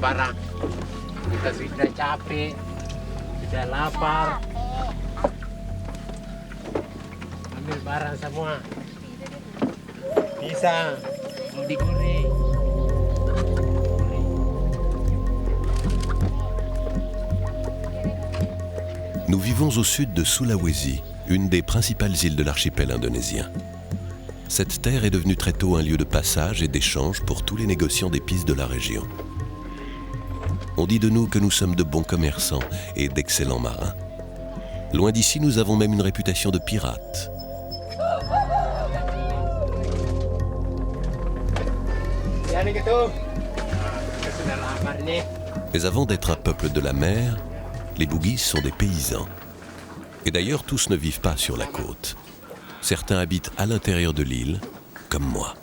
barang. Kita sudah capek, sudah lapar. Ambil barang semua. Bisa, mau digoreng. Nous vivons au sud de Sulawesi, une des principales îles de l'archipel indonésien. Cette terre est devenue très tôt un lieu de passage et d'échange pour tous les négociants d'épices de la région. On dit de nous que nous sommes de bons commerçants et d'excellents marins. Loin d'ici, nous avons même une réputation de pirates. Mais avant d'être un peuple de la mer, les Bugis sont des paysans. Et d'ailleurs, tous ne vivent pas sur la côte. Certains habitent à l'intérieur de l'île, comme moi.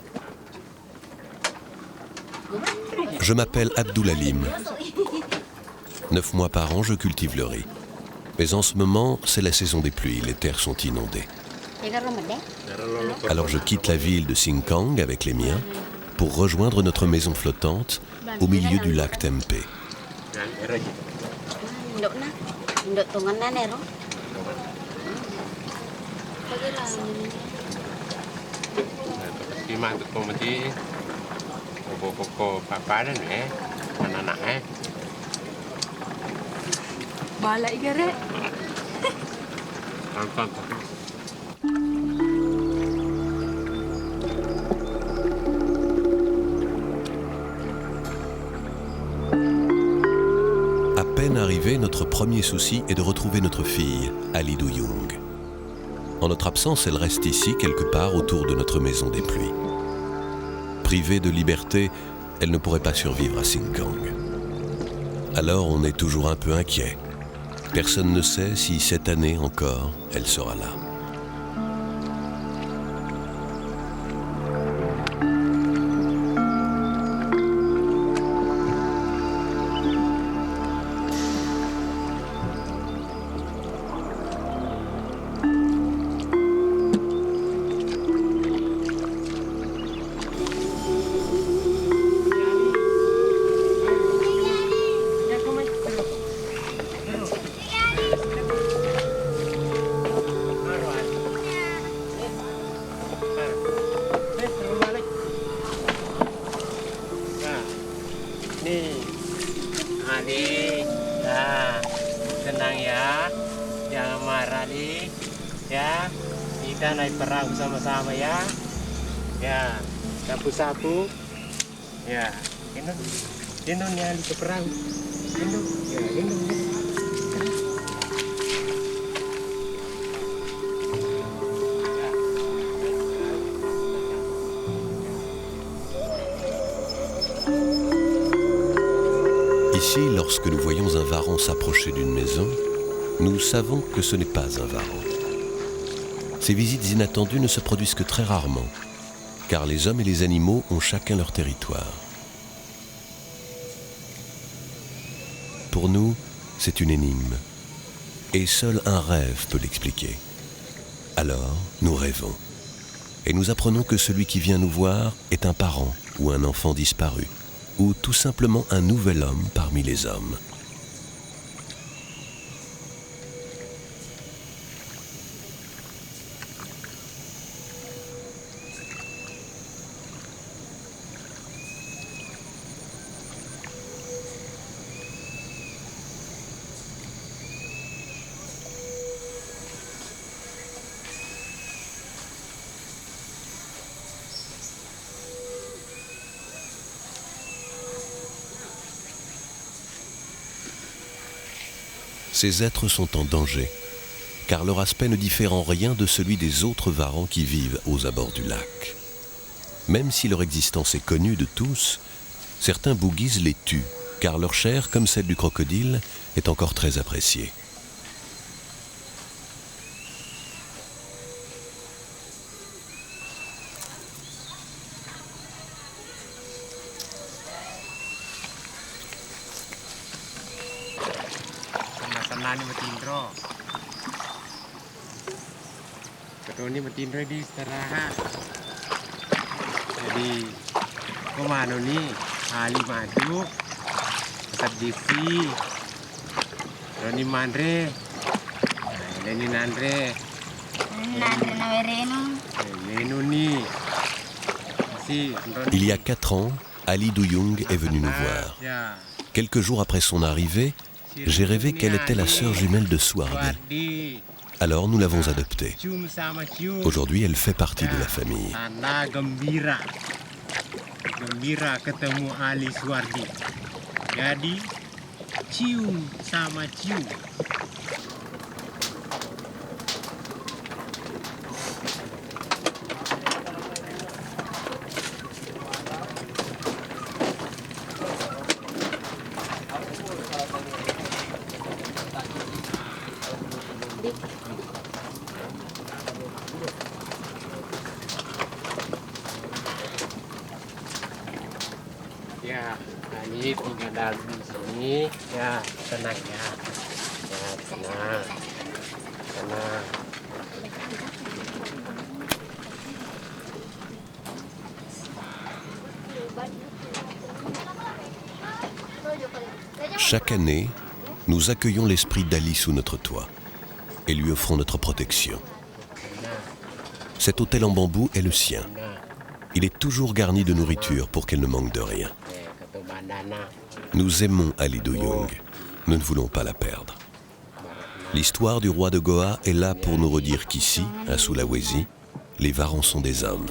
Je m'appelle Abdoulalim. 9 mois par an, je cultive le riz. Mais en ce moment, c'est la saison des pluies, les terres sont inondées. Alors je quitte la ville de Singkang avec les miens pour rejoindre notre maison flottante au milieu du lac Tempe. Bala igare. À peine arrivé, notre premier souci est de retrouver notre fille, Ali Duyung. En notre absence, elle reste ici, quelque part autour de notre maison des pluies. Privée de liberté, elle ne pourrait pas survivre à Singkang. Alors on est toujours un peu inquiet. Personne ne sait si cette année encore, elle sera là. Nih, adik, nah, tenang ya, jangan marah nih, ya. Kita naik perahu sama-sama ya, ya. Sapu-sapu, ya. Gendong nih Ali ke perahu, gendong, ya, gendong. Ici, lorsque nous voyons un varan s'approcher d'une maison, nous savons que ce n'est pas un varan. Ces visites inattendues ne se produisent que très rarement, car les hommes et les animaux ont chacun leur territoire. Pour nous, c'est une énigme, et seul un rêve peut l'expliquer. Alors, nous rêvons, et nous apprenons que celui qui vient nous voir est un parent ou un enfant disparu, ou tout simplement un nouvel homme parmi les hommes. Ces êtres sont en danger, car leur aspect ne diffère en rien de celui des autres varans qui vivent aux abords du lac. Même si leur existence est connue de tous, certains Bugis les tuent, car leur chair, comme celle du crocodile, est encore très appréciée. Ini matindro. Betul ini matindro di istirahat. Jadi kemana nih? Ali madu. tradisi. Roni Mandre. Ini Nandre. Nandre na vereno. Menuni. Si, Il y a 4 ans, Ali Duyung est venu nous voir. Quelques jours après son arrivée, j'ai rêvé qu'elle était la sœur jumelle de Swardi. Alors nous l'avons adoptée. Aujourd'hui, elle fait partie de la famille. Tanda gembira. Gembira ketemu Ali Swardi. Jadi, cium sama cium. Ya, ini tinggal dalam di sini. Ya, tenang ya. Ya, tenang. Tenang. Chaque année, nous accueillons l'esprit d'Ali sous notre toit et lui offrons notre protection. Cet hôtel en bambou est le sien. Il est toujours garni de nourriture pour qu'elle ne manque de rien. Nous aimons Ali Duyung. Nous ne voulons pas la perdre. L'histoire du roi de Goa est là pour nous redire qu'ici, à Sulawesi, les varans sont des hommes.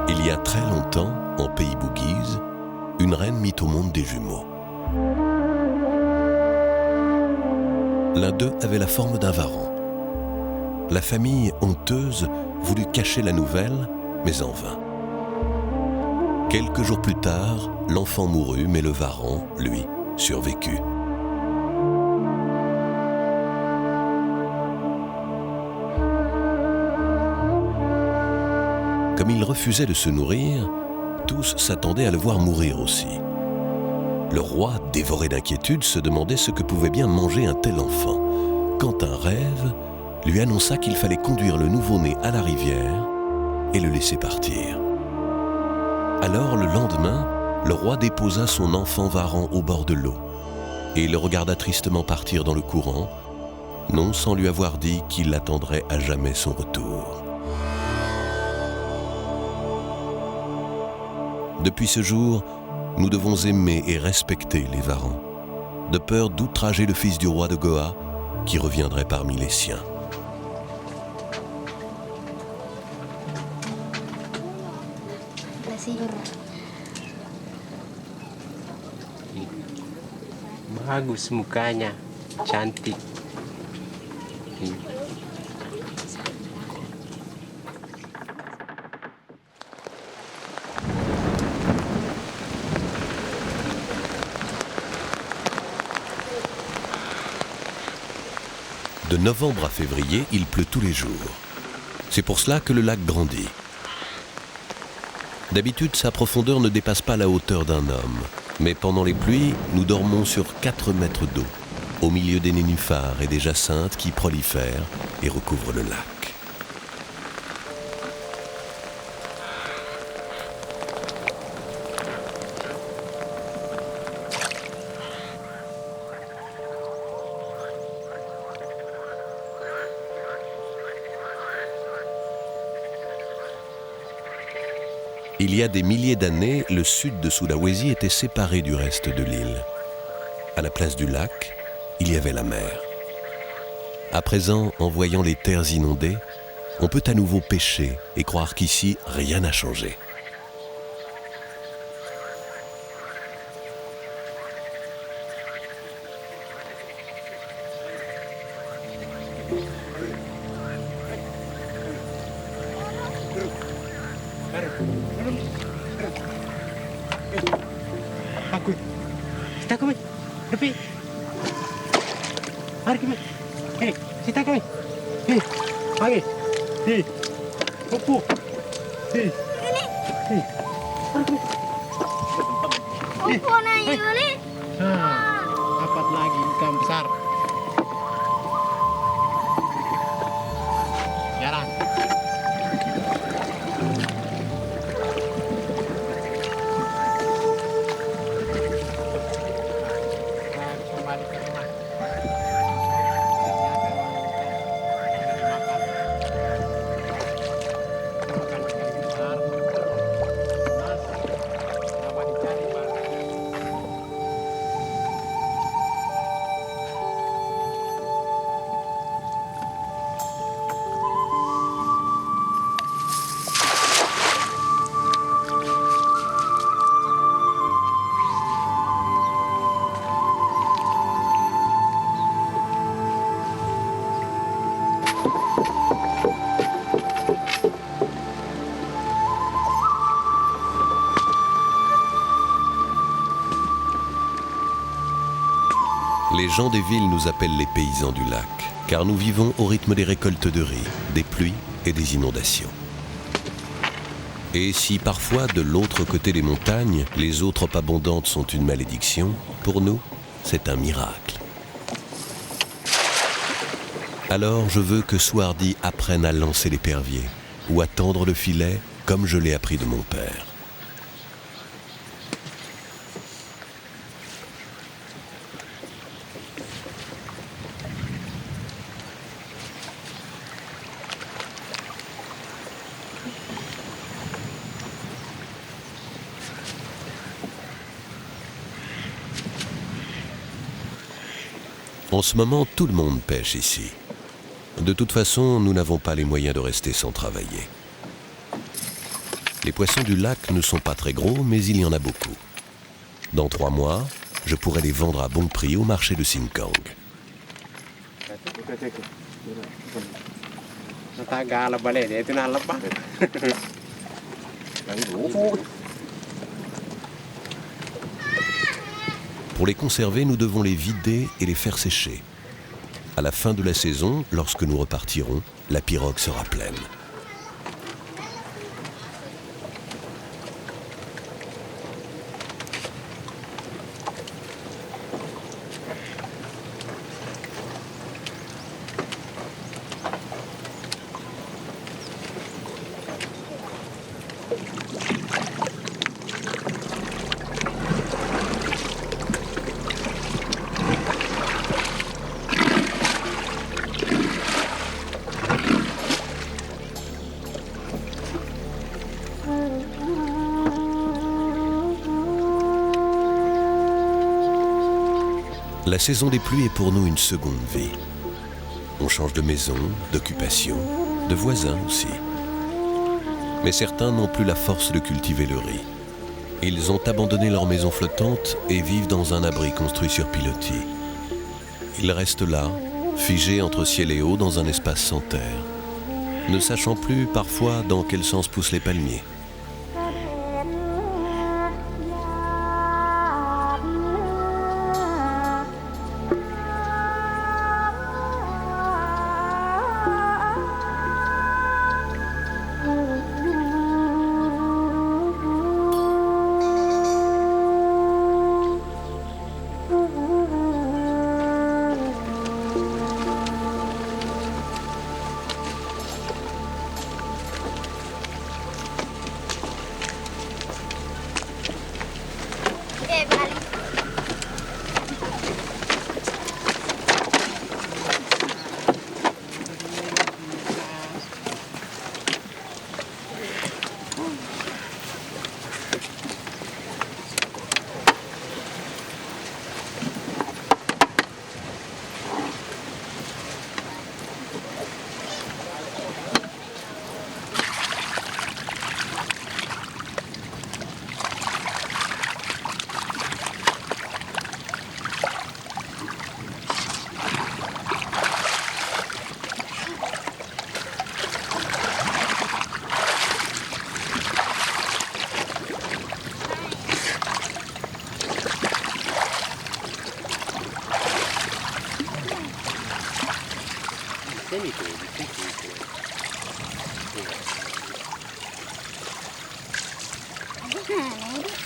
Il y a très longtemps, en pays Bugis, une reine mit au monde des jumeaux. L'un d'eux avait la forme d'un varan. La famille, honteuse, voulut cacher la nouvelle, mais en vain. Quelques jours plus tard, l'enfant mourut, mais le varan, lui, survécut. Comme il refusait de se nourrir, tous s'attendaient à le voir mourir aussi. Le roi, dévoré d'inquiétude, se demandait ce que pouvait bien manger un tel enfant, quand un rêve lui annonça qu'il fallait conduire le nouveau-né à la rivière et le laisser partir. Alors, le lendemain, le roi déposa son enfant varan au bord de l'eau et le regarda tristement partir dans le courant, non sans lui avoir dit qu'il attendrait à jamais son retour. Depuis ce jour, nous devons aimer et respecter les varans, de peur d'outrager le fils du roi de Goa qui reviendrait parmi les siens. Bagus mukanya, cantik. De novembre à février, il pleut tous les jours. C'est pour cela que le lac grandit. D'habitude, sa profondeur ne dépasse pas la hauteur d'un homme. Mais pendant les pluies, nous dormons sur 4 mètres d'eau, au milieu des nénuphars et des jacinthes qui prolifèrent et recouvrent le lac. Il y a des milliers d'années, le sud de Sulawesi était séparé du reste de l'île. À la place du lac, il y avait la mer. À présent, en voyant les terres inondées, on peut à nouveau pêcher et croire qu'ici, rien n'a changé. Aku, kita kami, lebih. Mari kami, kita kami, panggil, kupu, mari kami. Kupu na yuli. Dapat lagi ikan besar. Les gens des villes nous appellent les paysans du lac, car nous vivons au rythme des récoltes de riz, des pluies et des inondations. Et si parfois, de l'autre côté des montagnes, les eaux trop abondantes sont une malédiction, pour nous, c'est un miracle. Alors je veux que Swardi apprenne à lancer l'épervier ou à tendre le filet comme je l'ai appris de mon père. En ce moment, tout le monde pêche ici. De toute façon, nous n'avons pas les moyens de rester sans travailler. Les poissons du lac ne sont pas très gros, mais il y en a beaucoup. Dans 3 mois, je pourrai les vendre à bon prix au marché de Singkang. Pour les conserver, nous devons les vider et les faire sécher. À la fin de la saison, lorsque nous repartirons, la pirogue sera pleine. La saison des pluies est pour nous une seconde vie. On change de maison, d'occupation, de voisins aussi. Mais certains n'ont plus la force de cultiver le riz. Ils ont abandonné leur maison flottante et vivent dans un abri construit sur pilotis. Ils restent là, figés entre ciel et eau dans un espace sans terre, ne sachant plus parfois dans quel sens poussent les palmiers.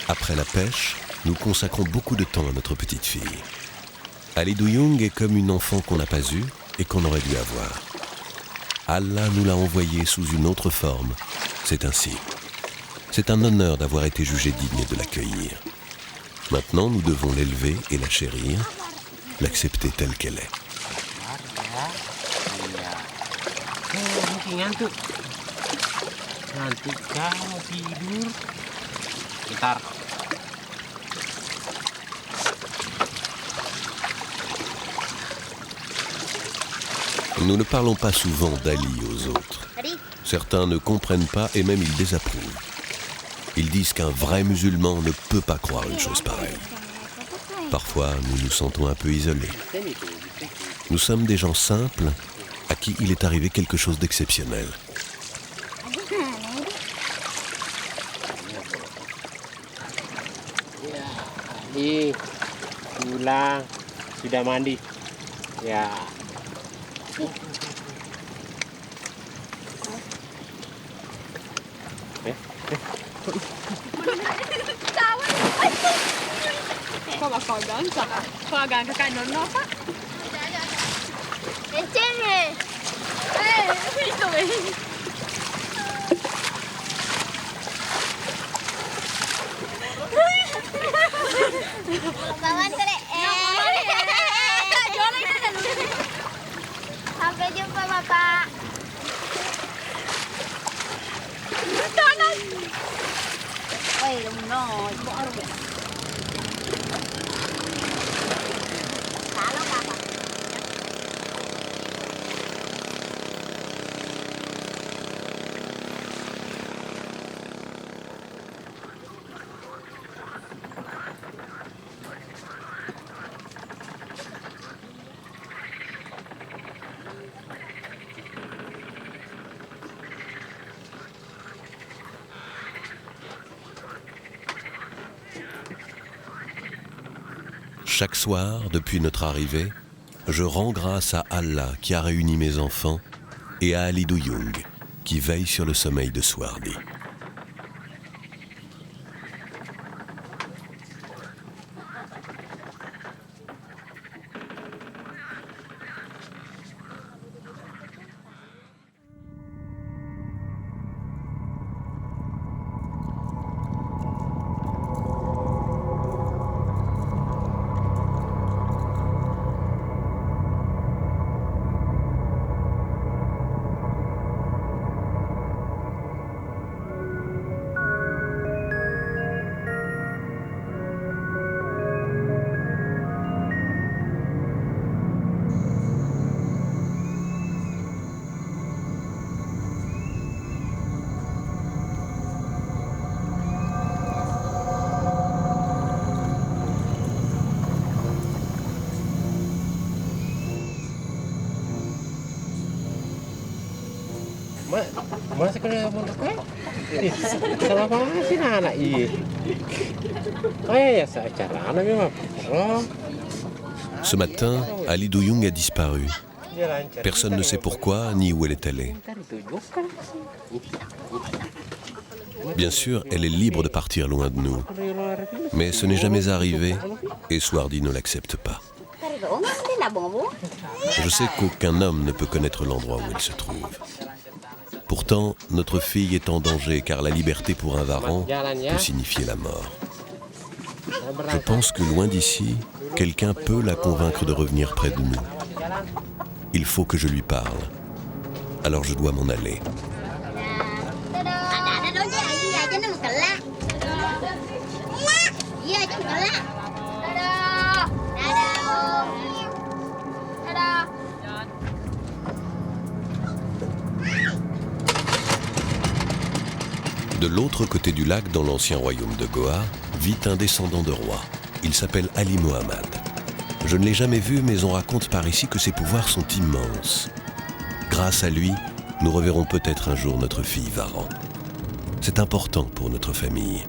Après la pêche, nous consacrons beaucoup de temps à notre petite fille. Ali Duyung est comme une enfant qu'on n'a pas eue et qu'on aurait dû avoir. Allah nous l'a envoyée sous une autre forme. C'est ainsi. C'est un honneur d'avoir été jugé digne de l'accueillir. Maintenant, nous devons l'élever et la chérir, l'accepter telle qu'elle est. Nous ne parlons pas souvent d'Ali aux autres. Certains ne comprennent pas et même ils désapprouvent. Ils disent qu'un vrai musulman ne peut pas croire une chose pareille. Parfois, nous nous sentons un peu isolés. Nous sommes des gens simples à qui il est arrivé quelque chose d'exceptionnel. sudah mandi. Ya. Kau bakal gangsak. Kau gangsak kan nono apa? Eceme. Itu Kawan kali. Sampai jumpa Bapak. Oi, no, ibu arum. Salam Bapak. Chaque soir, depuis notre arrivée, je rends grâce à Allah qui a réuni mes enfants et à Ali Duyung qui veille sur le sommeil de Swardi. Masa kena mondok kan? Salah apa sih anak ini? Ya secara anak memang. Ce matin, Ali Duyung a disparu. Personne ne sait pourquoi ni où elle est allée. Bien sûr, elle est libre de partir loin de nous. Mais ce n'est jamais arrivé et Swardi ne l'accepte pas. Je sais qu'aucun homme ne peut connaître l'endroit où elle se trouve. Pourtant, notre fille est en danger car la liberté pour un varan peut signifier la mort. Je pense que loin d'ici, quelqu'un peut la convaincre de revenir près de nous. Il faut que je lui parle. Alors je dois m'en aller. De l'autre côté du lac, dans l'ancien royaume de Goa, vit un descendant de roi. Il s'appelle Ali Mohammad. Je ne l'ai jamais vu, mais on raconte par ici que ses pouvoirs sont immenses. Grâce à lui, nous reverrons peut-être un jour notre fille Varan. C'est important pour notre famille,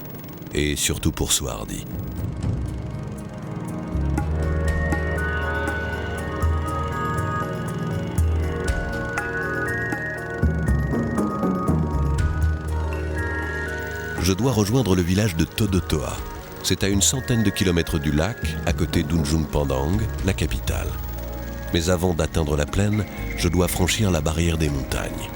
et surtout pour Swardi. Je dois rejoindre le village de Todotoa. C'est à une centaine de kilomètres du lac, à côté d'Unjung Pandang, la capitale. Mais avant d'atteindre la plaine, je dois franchir la barrière des montagnes.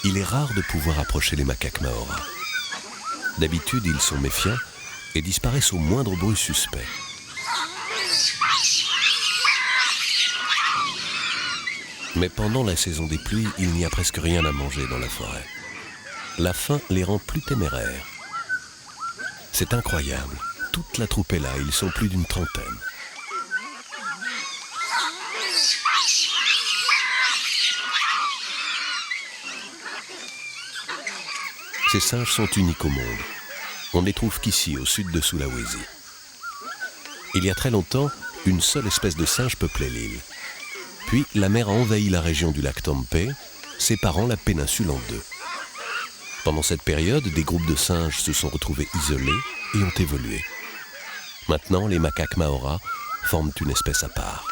Il est rare de pouvoir approcher les macaques maoris. D'habitude, ils sont méfiants et disparaissent au moindre bruit suspect. Mais pendant la saison des pluies, il n'y a presque rien à manger dans la forêt. La faim les rend plus téméraires. C'est incroyable. Toute la troupe est là, ils sont plus d'une trentaine. Ces singes sont uniques au monde. On ne les trouve qu'ici, au sud de Sulawesi. Il y a très longtemps, une seule espèce de singe peuplait l'île. Puis la mer a envahi la région du lac Tempe, séparant la péninsule en deux. Pendant cette période, des groupes de singes se sont retrouvés isolés et ont évolué. Maintenant, les macaques maoris forment une espèce à part.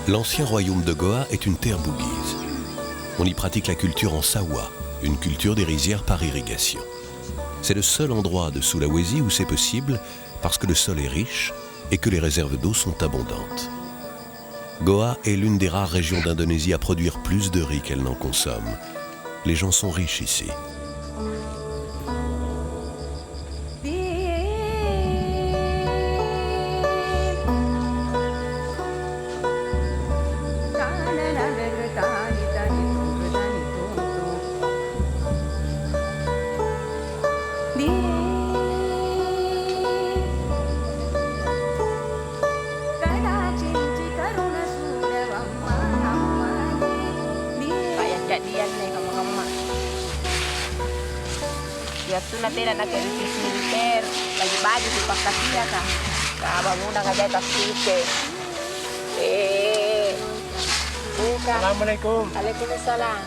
L'ancien royaume de Goa est une terre bouguise. On y pratique la culture en sawa, une culture des rizières par irrigation. C'est le seul endroit de Sulawesi où c'est possible parce que le sol est riche et que les réserves d'eau sont abondantes. Goa est l'une des rares régions d'Indonésie à produire plus de riz qu'elle n'en consomme. Les gens sont riches ici. Itu nanti nak service militer, lagi baju di Pakistan kan. Bangunan aja tak sih. Bukan. Assalamualaikum. Waalaikumsalam.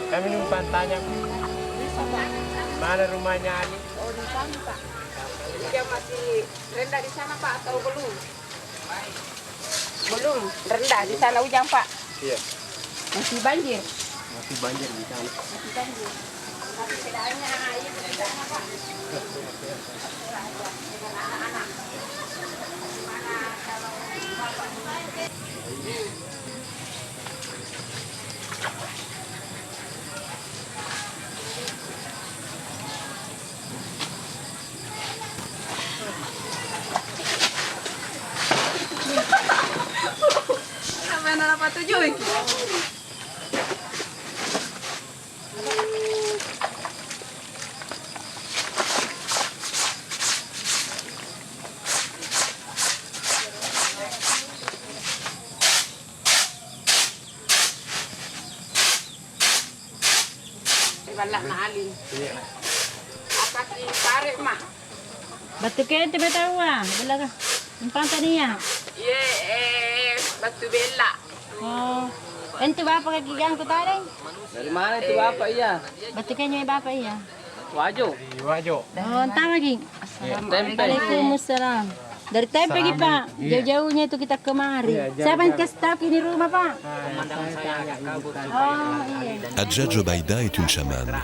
Kami numpang tanya, mana rumahnya Ali? Oh di sana Pak. Dia masih rendah di sana Pak atau belum? Belum rendah di sana hujan Pak. Iya. Masih banjir. Masih banjir di sana. Masih banjir. Tapi bedanya air di sana Pak. Dengan anak-anak. Gimana kalau Bapak Apa yang dapat tujuh ini? Wala na alin. Apa si pare ma? Batu kaya tiba tahu ah, belaga. Empanta niya. Ye batu bela. Oh, ente bapa kagigang ko taring. Dari mana itu Bapak iya? Batu kaya niya bapa iya. Wajo. Wajo. Oh, tama ging. Waalaikumsalam. Dari Tempe lagi Pak, jauh-jauhnya itu kita kemari. Siapa yang kasih tahu ini rumah Pak? Oh iya. Hadja Jobaida est une chamane.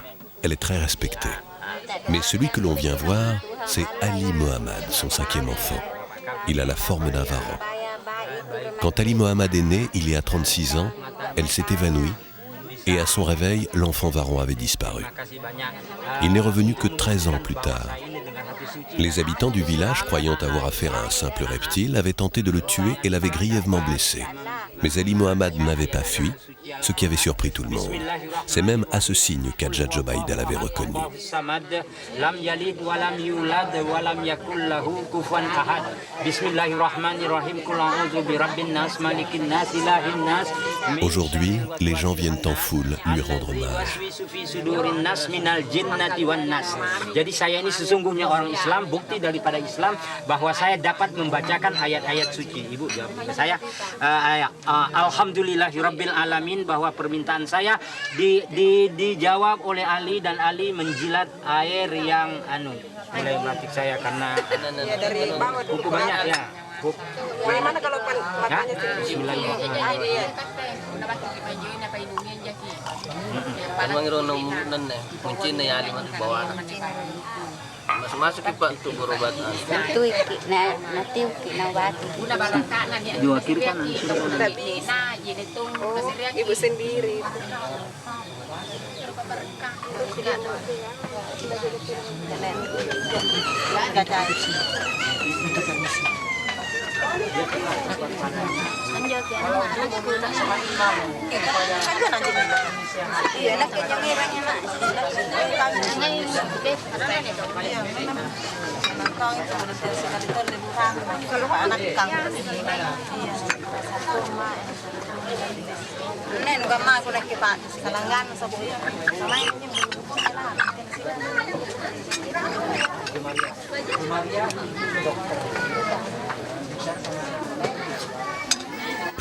Elle est très respectée. Mais celui que l'on vient voir, c'est Ali Mohammad, son 5e enfant. Il a la forme d'un varan. Quand Ali Mohammad est né, il y a 36 ans, elle s'est évanouie et à son réveil, l'enfant varan avait disparu. Il n'est revenu que 13 ans plus tard. Les habitants du village, croyant avoir affaire à un simple reptile, avaient tenté de le tuer et l'avaient grièvement blessé. Mais Ali Mohammad n'avait pas fui, ce qui avait surpris tout le monde. C'est même à ce signe qu'Hadja Jobaïda l'avait reconnu. Aujourd'hui, les gens viennent en foule lui rendre hommage. Jadi saya ini sesungguhnya orang Islam, bukti daripada Islam bahwa saya dapat membacakan ayat-ayat suci. Ibu jawab saya, alhamdulillahirabbil alamin, bahwa permintaan saya dijawab oleh Ali, dan Ali menjilat air yang mulai batik saya karena buku banyak ya. Bagaimana kalau matanya Bismillahirrahmanirrahim. Mungkin na yali man bawa. Masuk-masuk pa untuk berobat. Itu nanti na bati. Dua kiri kanan sudah boleh. Ibu sendiri.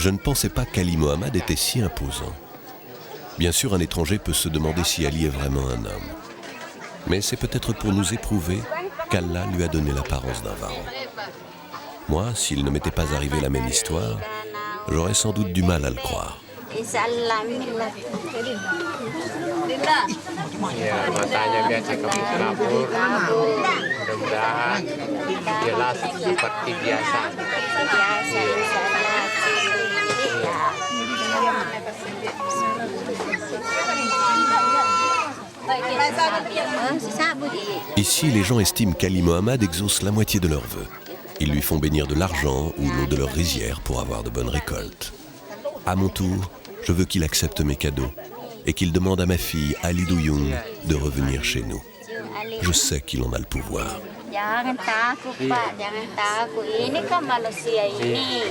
Je ne pensais pas qu'Ali Mohammad était si imposant. Bien sûr, un étranger peut se demander si Ali est vraiment un homme. Mais c'est peut-être pour nous éprouver qu'Allah lui a donné l'apparence d'un varan. Moi, s'il ne m'était pas arrivé la même histoire, j'aurais sans doute du mal à le croire. Ya, matanya biasa kabur-kabur. Mudah-mudahan jelas seperti biasa. Ici, les gens estiment qu'Ali Mohammad exauce la moitié de leurs vœux. Ils lui font bénir de l'argent ou l'eau de leur rizière pour avoir de bonnes récoltes. À mon tour, je veux qu'il accepte mes cadeaux et qu'il demande à ma fille Ali Duyung de revenir chez nous. Je sais qu'il en a le pouvoir. Jangan takut Pak, jangan takut. Ini kan manusia ini.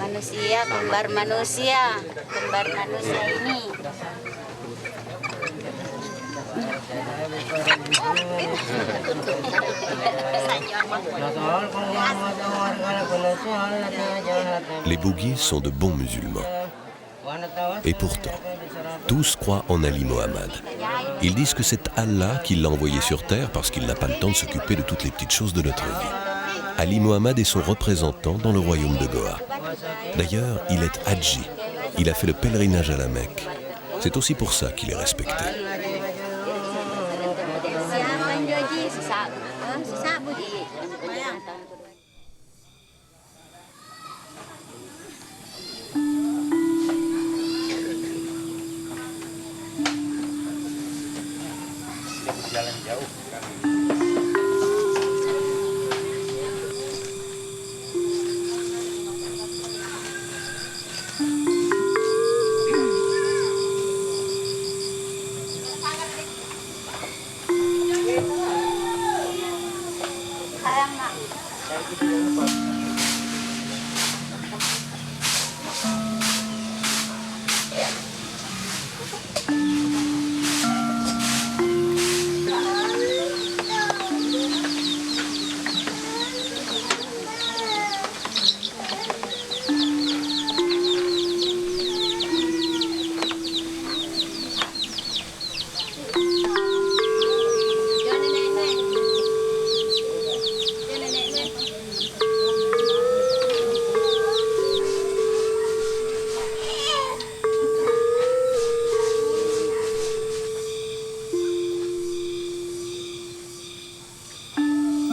Manusia, kembar manusia. Kembar manusia ini. Les Bouguis sont de bons musulmans. Et pourtant, tous croient en Ali Mohammad. Ils disent que c'est Allah qui l'a envoyé sur terre parce qu'il n'a pas le temps de s'occuper de toutes les petites choses de notre vie. Ali Mohammad est son représentant dans le royaume de Goa. D'ailleurs, il est Hadji. Il a fait le pèlerinage à la Mecque. C'est aussi pour ça qu'il est respecté. Jalan jauh.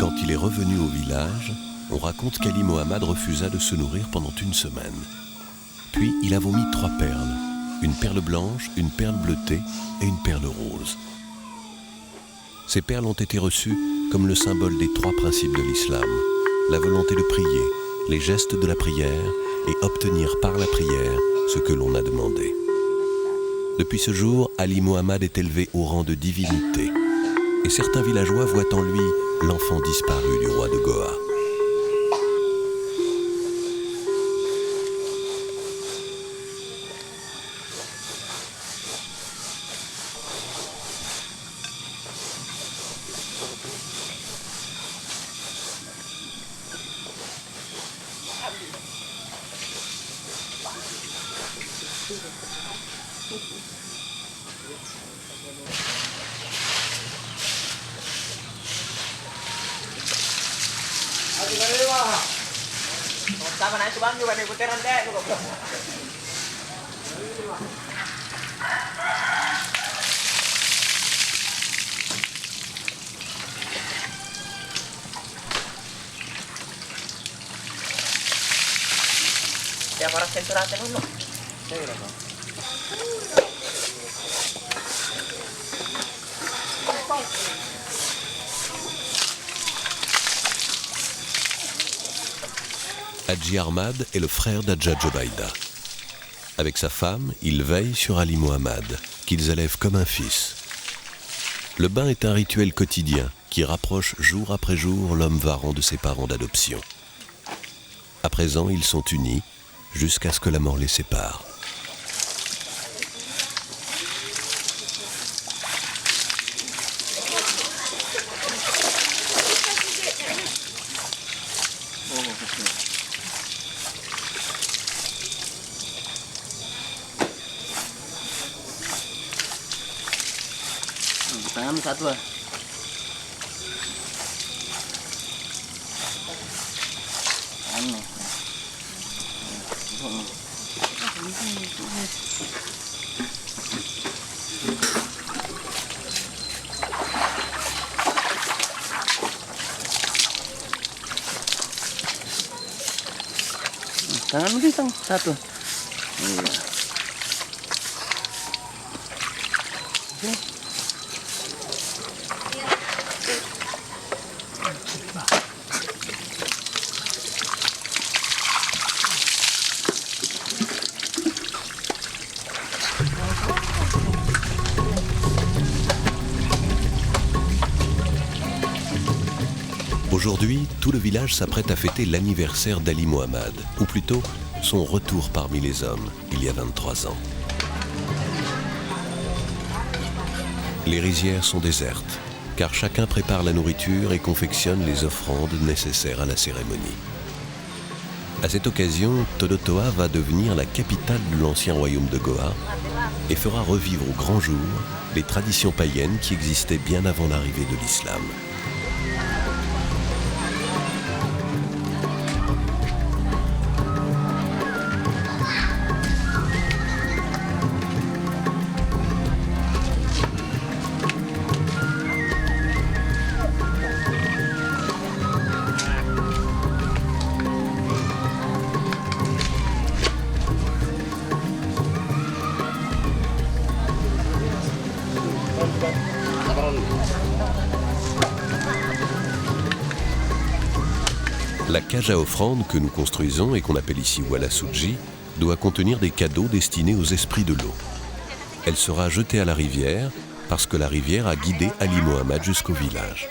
Quand il est revenu au village, on raconte qu'Ali Mohammad refusa de se nourrir pendant une semaine. Puis il a vomi 3 perles, une perle blanche, une perle bleutée et une perle rose. Ces perles ont été reçues comme le symbole des 3 principes de l'islam, la volonté de prier, les gestes de la prière et obtenir par la prière ce que l'on a demandé. Depuis ce jour, Ali Mohammad est élevé au rang de divinité et certains villageois voient en lui l'enfant disparu du roi de Goa. Hadji Ahmad est le frère d'Hadja Jobaïda. Avec sa femme, il veille sur Ali Mohammad, qu'ils élèvent comme un fils. Le bain est un rituel quotidien qui rapproche jour après jour l'homme varan de ses parents d'adoption. À présent, ils sont unis jusqu'à ce que la mort les sépare. Tangan satu lah. Aneh. Tangan mungkin satu. Iya. Aujourd'hui, tout le village s'apprête à fêter l'anniversaire d'Ali Mohammad, ou plutôt son retour parmi les hommes, il y a 23 ans. Les rizières sont désertes, car chacun prépare la nourriture et confectionne les offrandes nécessaires à la cérémonie. À cette occasion, Todotoa va devenir la capitale de l'ancien royaume de Goa et fera revivre au grand jour les traditions païennes qui existaient bien avant l'arrivée de l'islam. La cage à offrandes que nous construisons et qu'on appelle ici Walasuji doit contenir des cadeaux destinés aux esprits de l'eau. Elle sera jetée à la rivière parce que la rivière a guidé Ali Mohammad jusqu'au village.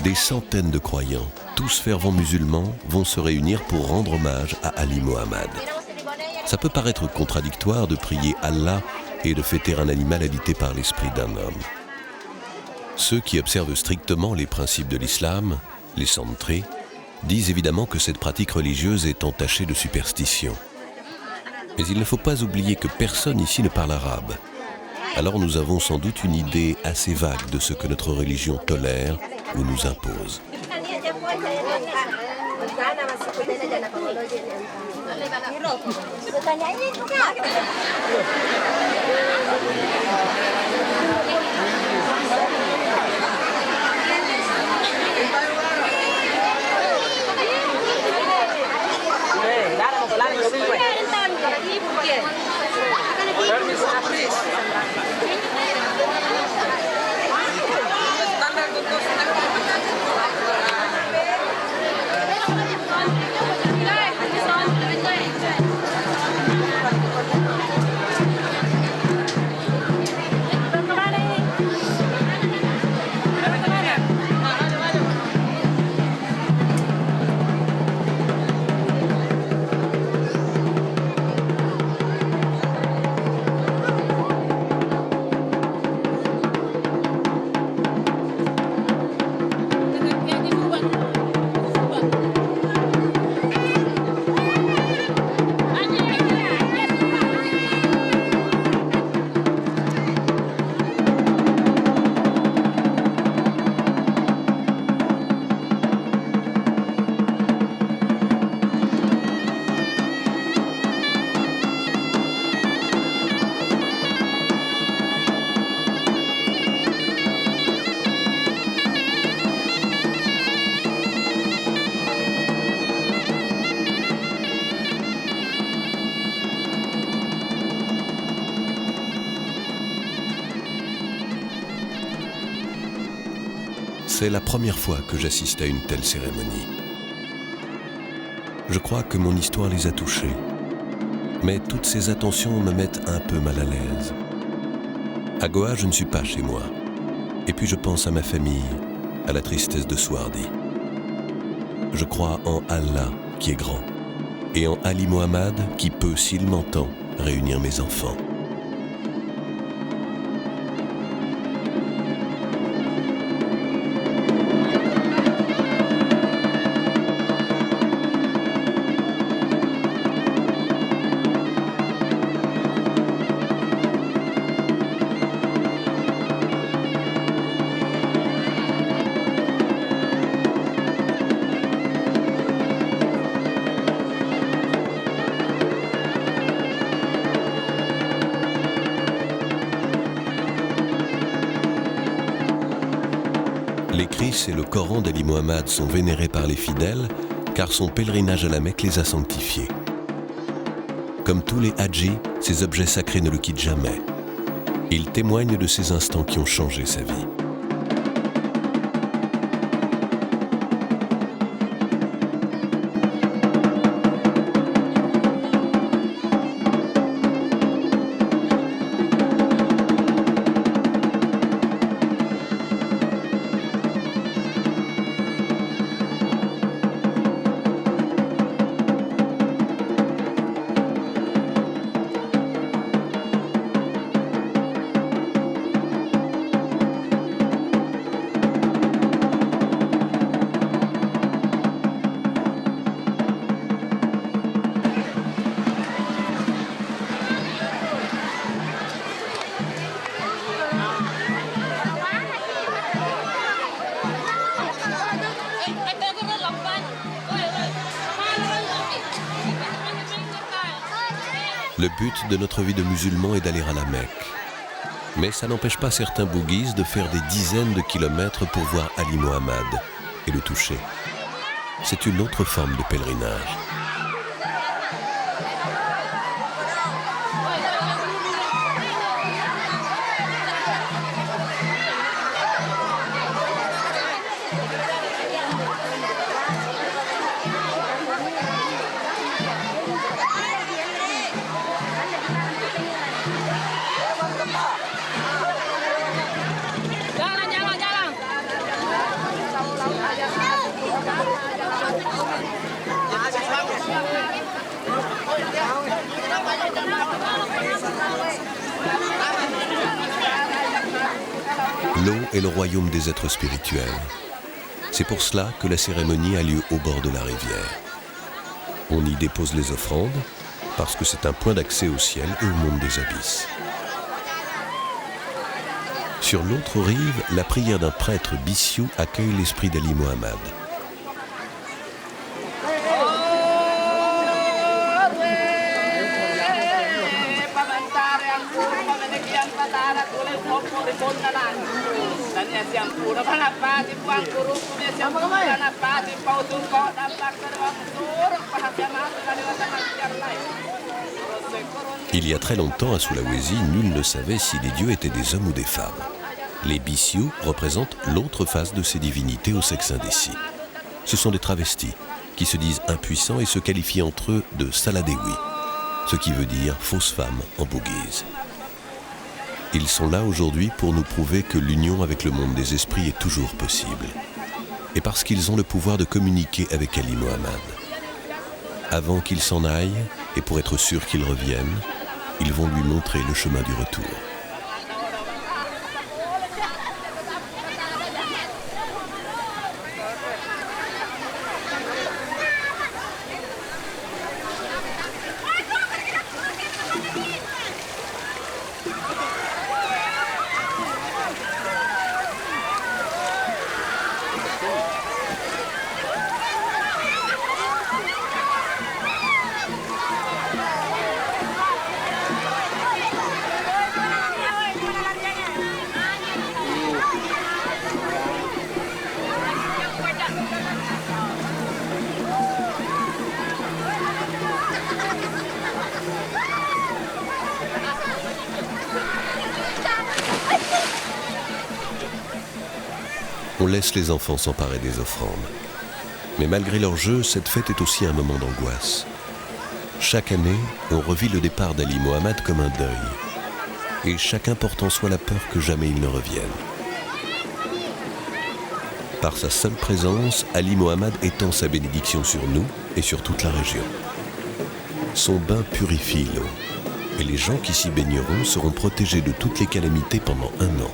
Des centaines de croyants, tous fervents musulmans, vont se réunir pour rendre hommage à Ali Mohammad. Ça peut paraître contradictoire de prier Allah et de fêter un animal habité par l'esprit d'un homme. Ceux qui observent strictement les principes de l'islam, les centrés, disent évidemment que cette pratique religieuse est entachée de superstition. Mais il ne faut pas oublier que personne ici ne parle arabe. Alors nous avons sans doute une idée assez vague de ce que notre religion tolère ou nous impose. C'est la première fois que j'assiste à une telle cérémonie. Je crois que mon histoire les a touchés, mais toutes ces attentions me mettent un peu mal à l'aise. À Goa, je ne suis pas chez moi. Et puis je pense à ma famille, à la tristesse de Swardi. Je crois en Allah qui est grand, et en Ali Mohammad qui peut, s'il m'entend, réunir mes enfants. L'Écrit et le Coran d'Ali Mohammad sont vénérés par les fidèles car son pèlerinage à la Mecque les a sanctifiés. Comme tous les hadjis, ces objets sacrés ne le quittent jamais. Ils témoignent de ces instants qui ont changé sa vie. Le but de notre vie de musulman est d'aller à la Mecque. Mais ça n'empêche pas certains bouguis de faire des dizaines de kilomètres pour voir Ali Mohammad et le toucher. C'est une autre forme de pèlerinage. L'eau est le royaume des êtres spirituels. C'est pour cela que la cérémonie a lieu au bord de la rivière. On y dépose les offrandes, parce que c'est un point d'accès au ciel et au monde des abysses. Sur l'autre rive, la prière d'un prêtre Bissiou accueille l'esprit d'Ali Mohammad. Il y a très longtemps, à Sulawesi, nul ne savait si les dieux étaient des hommes ou des femmes. Les Bisiou représentent l'autre face de ces divinités au sexe indécis. Ce sont des travestis qui se disent impuissants et se qualifient entre eux de Saladewi, ce qui veut dire fausse femme en bugis. Ils sont là aujourd'hui pour nous prouver que l'union avec le monde des esprits est toujours possible. Et parce qu'ils ont le pouvoir de communiquer avec Ali Mohammed. Avant qu'il s'en aille, et pour être sûr qu'il revienne, ils vont lui montrer le chemin du retour. On laisse les enfants s'emparer des offrandes. Mais malgré leur jeu, cette fête est aussi un moment d'angoisse. Chaque année, on revit le départ d'Ali Mohammed comme un deuil. Et chacun porte en soi la peur que jamais il ne revienne. Par sa seule présence, Ali Mohammed étend sa bénédiction sur nous et sur toute la région. Son bain purifie l'eau. Et les gens qui s'y baigneront seront protégés de toutes les calamités pendant 1 an.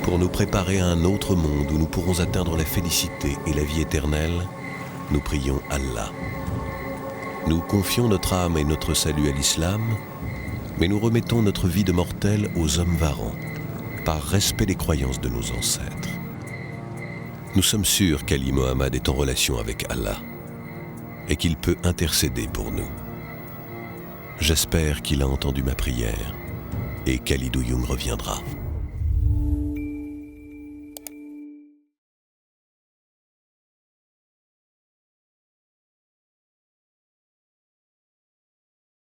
Pour nous préparer à un autre monde où nous pourrons atteindre la félicité et la vie éternelle, nous prions Allah. Nous confions notre âme et notre salut à l'islam, mais nous remettons notre vie de mortel aux hommes varants, par respect des croyances de nos ancêtres. Nous sommes sûrs qu'Ali Mohammed est en relation avec Allah et qu'il peut intercéder pour nous. J'espère qu'il a entendu ma prière et qu'Ali Douyoung reviendra.